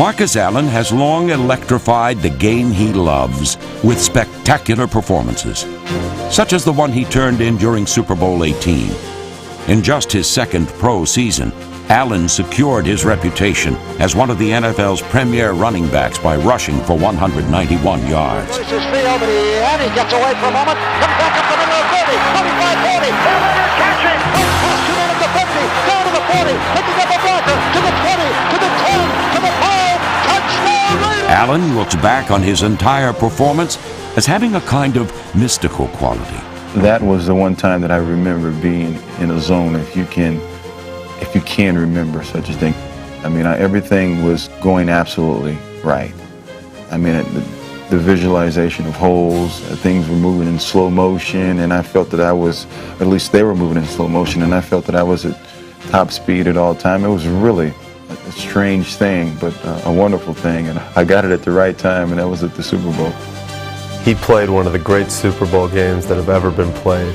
Marcus Allen has long electrified the game he loves with spectacular performances, such as the one he turned in during Super Bowl 18. In just his second pro season, Allen secured his reputation as one of the NFL's premier running backs by rushing for 191 yards. His field, and he gets away for a moment, comes back up the middle of 30, 25, 40, Taylor catching, past 2 men at the 50, down to the 40, picking up a blocker, to the 20, to the 10, to the 5, touchdown Raiders! Allen looks back on his entire performance as having a kind of mystical quality. That was the one time that I remember being in a zone, if you can remember such a thing. I mean, everything was going absolutely right. I mean, the visualization of holes, things were moving in slow motion, and I felt that I was, at least they were moving in slow motion, and I felt that I was at top speed at all time. It was really a strange thing, but a wonderful thing, and I got it at the right time, and that was at the Super Bowl. He played one of the great Super Bowl games that have ever been played,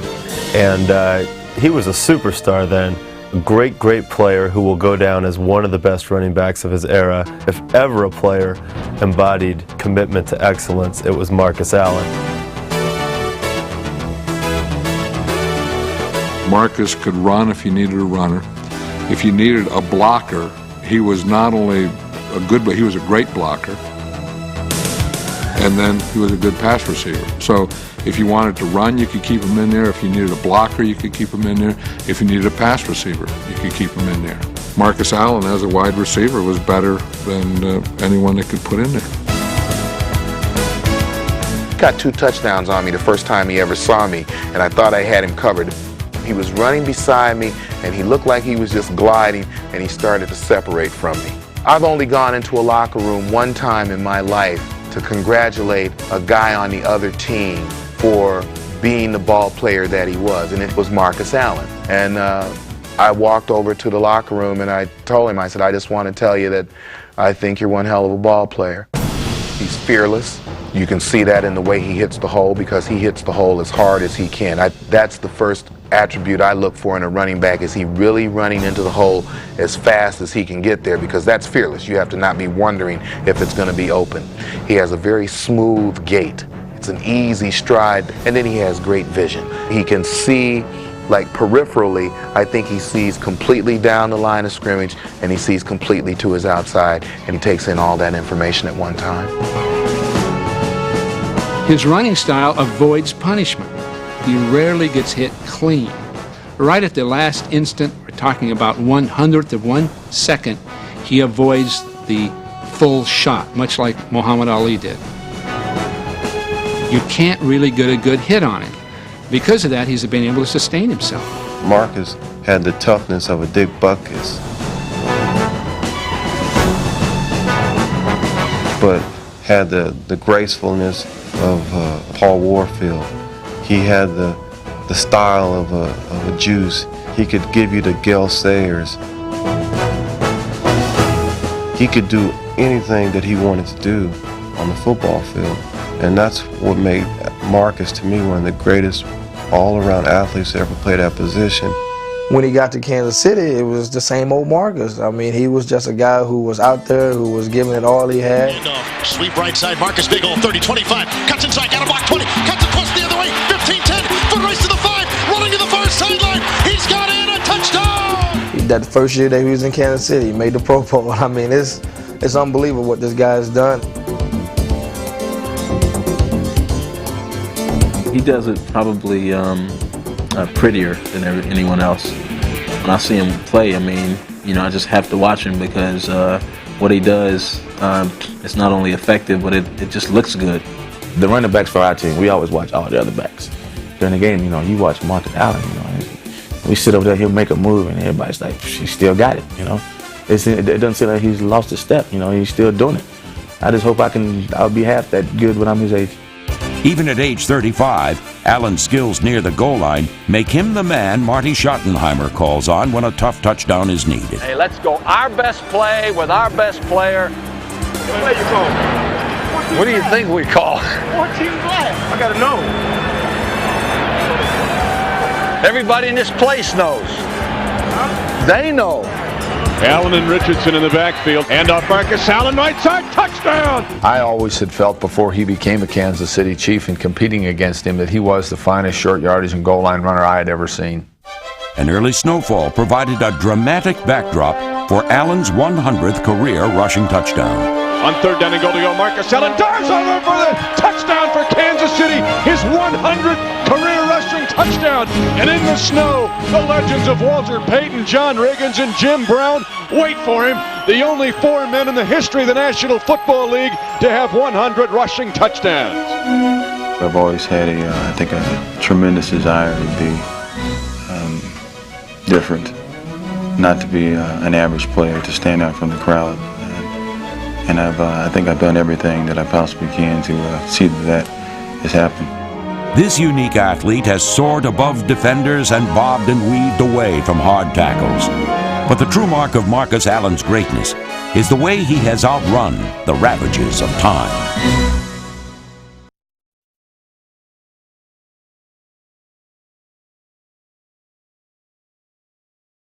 and he was a superstar then. A great, great player who will go down as one of the best running backs of his era. If ever a player embodied commitment to excellence, it was Marcus Allen. Marcus could run if you needed a runner. If you needed a blocker, he was not only a good, but he was a great blocker. And then he was a good pass receiver. So if you wanted to run, you could keep him in there. If you needed a blocker, you could keep him in there. If you needed a pass receiver, you could keep him in there. Marcus Allen, as a wide receiver, was better than anyone that could put in there. Got 2 touchdowns on me the first time he ever saw me, and I thought I had him covered. He was running beside me, and he looked like he was just gliding, and he started to separate from me. I've only gone into a locker room one time in my life to congratulate a guy on the other team for being the ball player that he was, and it was Marcus Allen. And I walked over to the locker room and I told him, I said, I just want to tell you that I think you're one hell of a ball player. He's fearless. You can see that in the way he hits the hole, because he hits the hole as hard as he can. That's the first attribute I look for in a running back. Is he really running into the hole as fast as he can get there? Because that's fearless. You have to not be wondering if it's going to be open. He has a very smooth gait. It's an easy stride, and then he has great vision. He can see, like peripherally, I think he sees completely down the line of scrimmage, and he sees completely to his outside, and he takes in all that information at one time. His running style avoids punishment. He rarely gets hit clean. Right at the last instant, we're talking about 1/100th of 1 second, he avoids the full shot, much like Muhammad Ali did. You can't really get a good hit on him. Because of that, he's been able to sustain himself. Marcus had the toughness of a Dick Butkus, but had the gracefulness of Paul Warfield. He had the style of a Juice. He could give you the Gale Sayers. He could do anything that he wanted to do on the football field. And that's what made Marcus, to me, one of the greatest all-around athletes to ever play that position. When he got to Kansas City, it was the same old Marcus. I mean, he was just a guy who was out there, who was giving it all he had. Sweep right side, Marcus, big hole, 30, 25, cuts inside, got a block, 20, cuts across the other way, 15, 10, foot race to the 5, rolling to the far sideline, he's got in a touchdown! That first year that he was in Kansas City, he made the Pro Bowl. I mean, it's unbelievable what this guy has done. He does it probably prettier than anyone else. When I see him play, I mean, I just have to watch him, because what he does, it's not only effective, but it just looks good. The running backs for our team, we always watch all the other backs. During the game, you watch Marcus Allen, we sit over there, he'll make a move, and everybody's like, he still got it, It doesn't seem like he's lost a step, he's still doing it. I just hope I'll be half that good when I'm his age. Even at age 35, Allen's skills near the goal line make him the man Marty Schottenheimer calls on when a tough touchdown is needed. Hey, let's go our best play with our best player. What play you call? What do you think we call? 14 flag. I gotta know. Everybody in this place knows. Huh? They know. Allen and Richardson in the backfield. And off Marcus Allen, right side, touchdown! I always had felt before he became a Kansas City Chief and competing against him that he was the finest short yardage and goal line runner I had ever seen. An early snowfall provided a dramatic backdrop for Allen's 100th career rushing touchdown. On third down and goal to go, Marcus Allen dives over for the touchdown for Kansas City. His 100th career rushing touchdown. And in the snow, the legends of Walter Payton, John Riggins, and Jim Brown wait for him. The only 4 men in the history of the National Football League to have 100 rushing touchdowns. I've always had I think a tremendous desire to be different, not to be an average player, to stand out from the crowd. And I think I've done everything that I possibly can to see that has happened. This unique athlete has soared above defenders and bobbed and weaved away from hard tackles. But the true mark of Marcus Allen's greatness is the way he has outrun the ravages of time.